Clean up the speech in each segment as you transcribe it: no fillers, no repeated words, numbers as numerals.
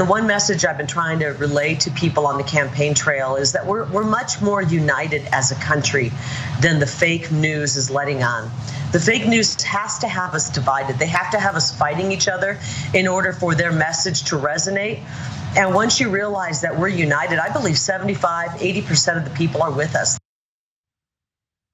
one message I've been trying to relay to people on the campaign trail is that we're much more united as a country than the fake news is letting on. The fake news has to have us divided. They have to have us fighting each other in order for their message to resonate. And once you realize that we're united, I believe 75, 80% of the people are with us.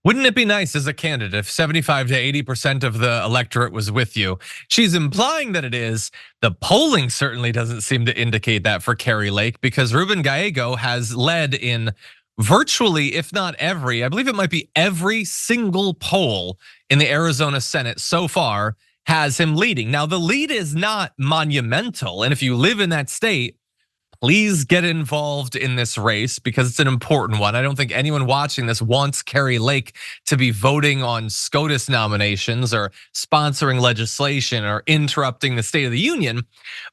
Wouldn't it be nice as a candidate if 75 to 80% of the electorate was with you? She's implying that it is. The polling certainly doesn't seem to indicate that for Kari Lake, because Ruben Gallego has led in virtually, if not every, I believe it might be every single poll in the Arizona Senate so far has him leading. Now, the lead is not monumental, and if you live in that state, please get involved in this race because it's an important one. I don't think anyone watching this wants Kari Lake to be voting on SCOTUS nominations or sponsoring legislation or interrupting the State of the Union,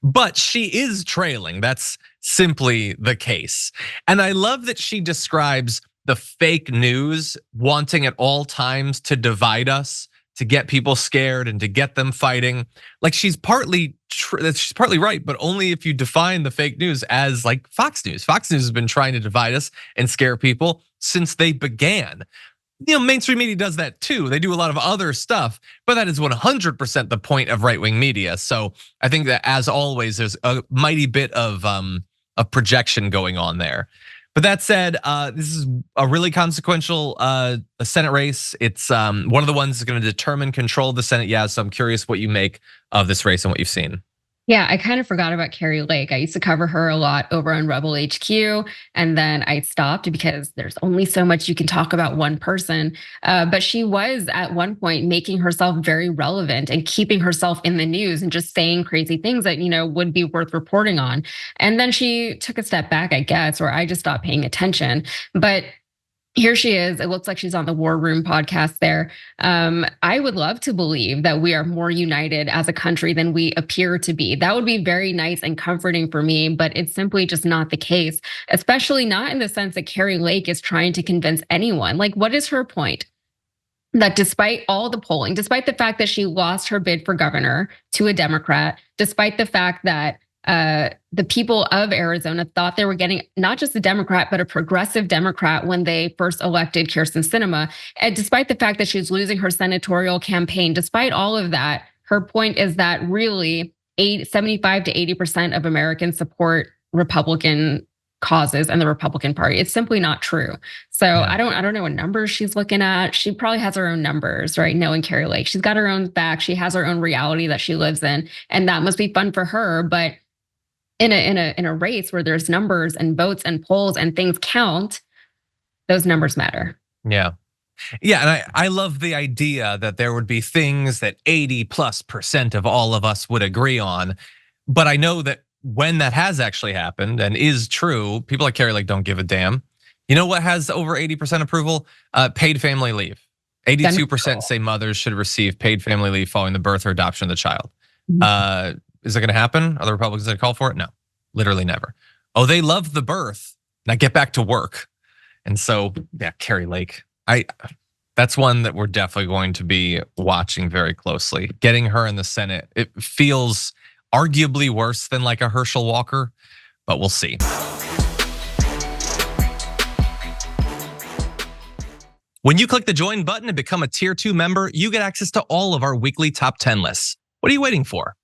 but she is trailing. That's simply the case. And I love that she describes the fake news wanting at all times to divide us, to get people scared and to get them fighting. Like she's partly right, but only if you define the fake news as like Fox News. Fox News has been trying to divide us and scare people since they began. Mainstream media does that too. They do a lot of other stuff, but that is 100% the point of right-wing media. So I think that as always, there's a mighty bit of projection going on there. But that said, this is a really consequential Senate race. It's one of the ones that's going to determine control of the Senate. Yeah, so I'm curious what you make of this race and what you've seen. Yeah, I kind of forgot about Kari Lake. I used to cover her a lot over on Rebel HQ, and then I stopped because there's only so much you can talk about one person. But she was at one point making herself very relevant and keeping herself in the news and just saying crazy things that would be worth reporting on. And then she took a step back, I guess, or I just stopped paying attention. But here she is. It looks like she's on the War Room podcast there. I would love to believe that we are more united as a country than we appear to be. That would be very nice and comforting for me, but it's simply just not the case, especially not in the sense that Kari Lake is trying to convince anyone. Like, what is her point? That despite all the polling, despite the fact that she lost her bid for governor to a Democrat, despite the fact that the people of Arizona thought they were getting not just a Democrat, but a progressive Democrat when they first elected Kyrsten Sinema. And despite the fact that she was losing her senatorial campaign, despite all of that, her point is that really 75 to 80% of Americans support Republican causes and the Republican Party. It's simply not true. So yeah. I don't know what numbers she's looking at. She probably has her own numbers, right? Knowing Kari Lake, she's got her own facts. She has her own reality that she lives in, and that must be fun for her. But in a race where there's numbers and votes and polls and things count, those numbers matter. Yeah. Yeah, and I love the idea that there would be things that 80+% of all of us would agree on. But I know that when that has actually happened and is true, people like Kari Lake don't give a damn. You know what has over 80% approval? Paid family leave. 82% say mothers should receive paid family leave following the birth or adoption of the child. Is it going to happen? Are the Republicans going to call for it? No, literally never. Oh, they love the birth. Now get back to work. And so, yeah, Kari Lake. That's one that we're definitely going to be watching very closely. Getting her in the Senate, it feels arguably worse than like a Herschel Walker, but we'll see. When you click the join button and become a tier 2 member, you get access to all of our weekly top 10 lists. What are you waiting for?